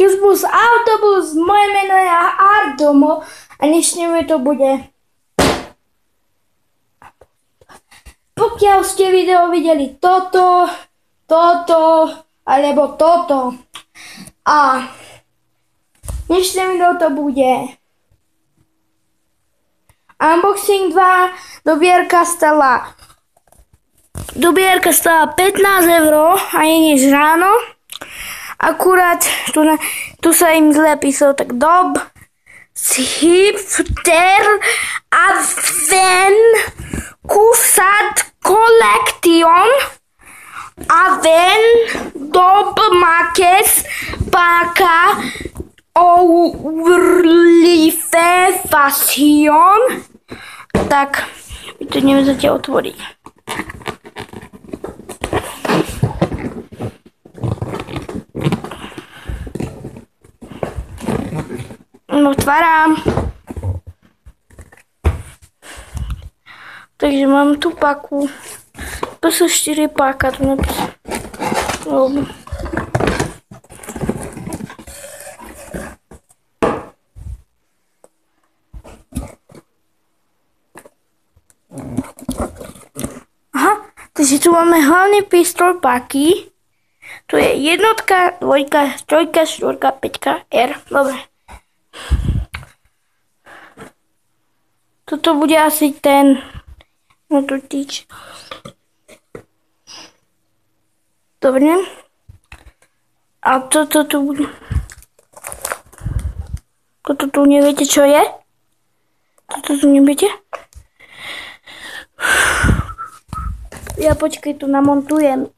Čusbus autobus, moje meno je Ardomo a dnešne to bude. Pokiaľ ste video videli toto, alebo toto. A dnešné video to bude unboxing 2, dobierka stala 15 €, ani než ráno. Akurát tu sa im zle písalo, tak dob Hipster Aven Kusat Collection Aven Dob Makes Paka Ourlife Fashion. Tak, my to ideme zatiaľ otvoriť. Otváram. Takže mám tu paku. PS4 páka tu napísal. Aha, takže tu máme hlavný pistol páky. Tu je jednotka, dvojka, trojka, štvorka, päťka, R. Dobre. Toto bude asi ten mototič. Dobre. A toto tu bude. Toto tu neviete, čo je? Toto tu neviete? Ja počkaj, tu namontujem.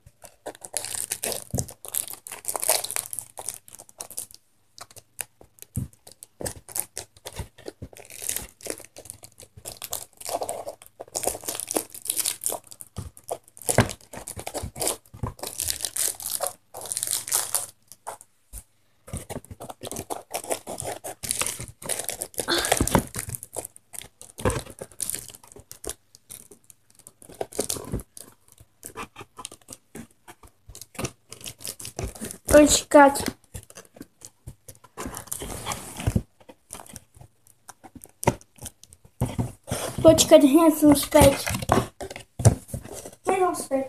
Počkať. Počkať, hneď som späť. Hneď som späť.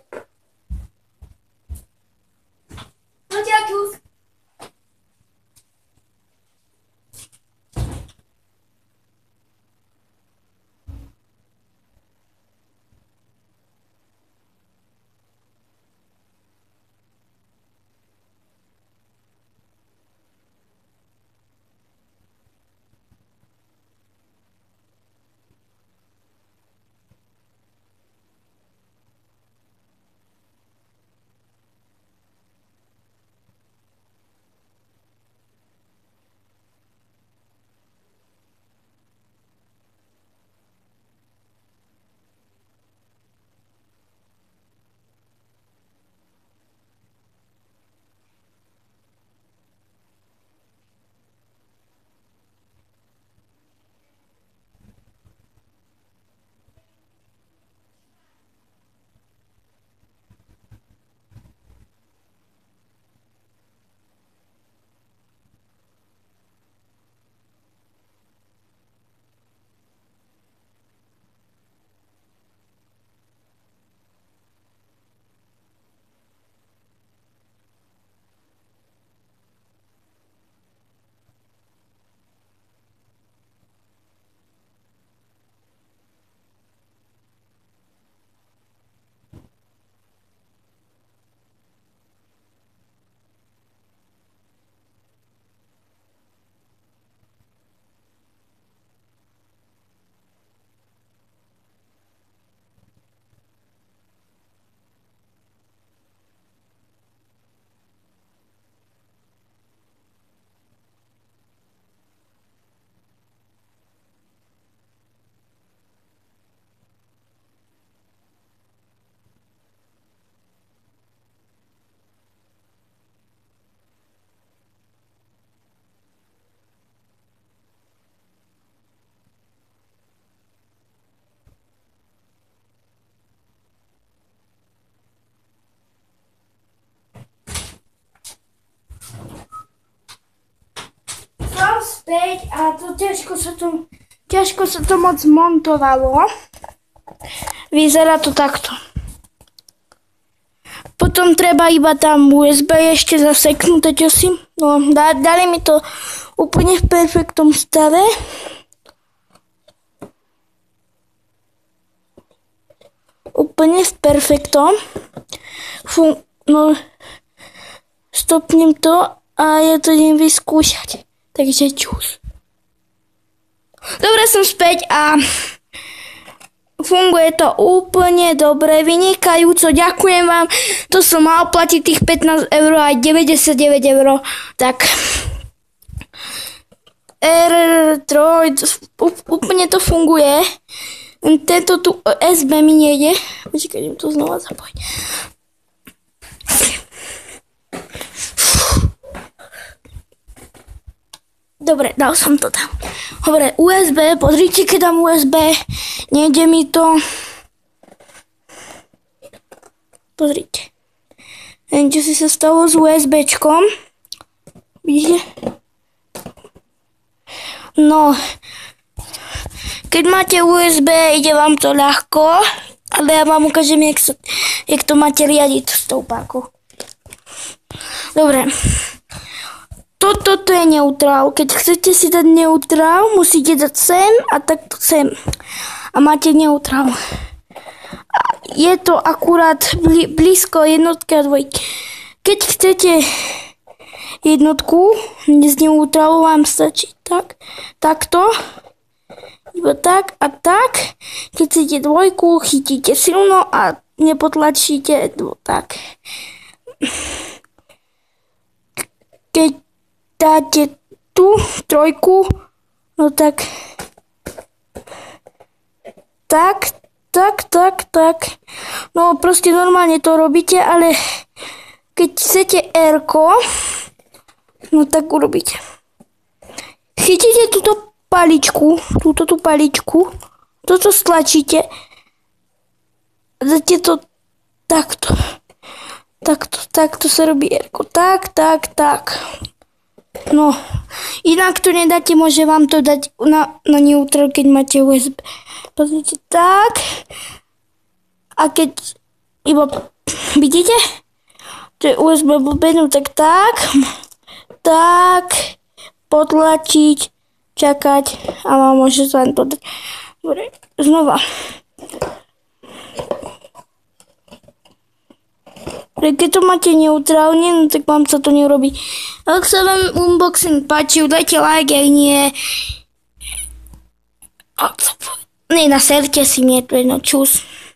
späť a to ťažko sa to moc montovalo. Vyzerá to takto. Potom treba iba tam USB ešte zaseknúť, čosi. No, dali mi to úplne v perfektnom stave. Úplne v perfektom. No, stopnem to a ja to idem vyskúšať. Takže čus. Dobre, som späť a funguje to úplne dobre, vynikajúco, ďakujem vám. To som mal platiť tých 15 € aj 99 €. Tak R3 úplne to funguje. Tento tu SB mi nejde. Počkaj, idem to znova zapojiť. Dobre, dal som to tam. Dobre, USB, pozrite, keď dám USB, nejde mi to. Pozrite. Neviem, čo si sa stalo s USBčkom. Vidíte? No, keď máte USB, ide vám to ľahko, ale ja vám ukážem, jak to máte riadiť s tou pákou. Dobre. Toto je neutrál. Keď chcete si dať neutrál, musíte dať sem a takto sem. A máte neutrál. Je to akurát blízko jednotky a dvojky. Keď chcete jednotku, z neutrálu vám stačí takto. Iba tak a tak. Keď chcete dvojku, chytíte silno a nepotlačíte tak. Keď dáte tu trojku, no tak. No proste normálne to robíte, ale keď chcete R-ko, no tak urobíte. Chytíte túto paličku, tú paličku, toto stlačíte, dáte to takto. Takto sa robí R-ko. Tak. No, inak to nedáte, môže vám to dať na neutral, keď máte USB. Pozrite, tak. A keď iba, vidíte? To je USB blbenu, tak, potlačiť, čakať a vám môže sa len podať. Dobre, znova. Keď to máte neutrálne, no tak vám sa to neurobí. Ak sa vám unboxing páčil, dajte like, ak nie. Na serte si, mne to jedno, čus.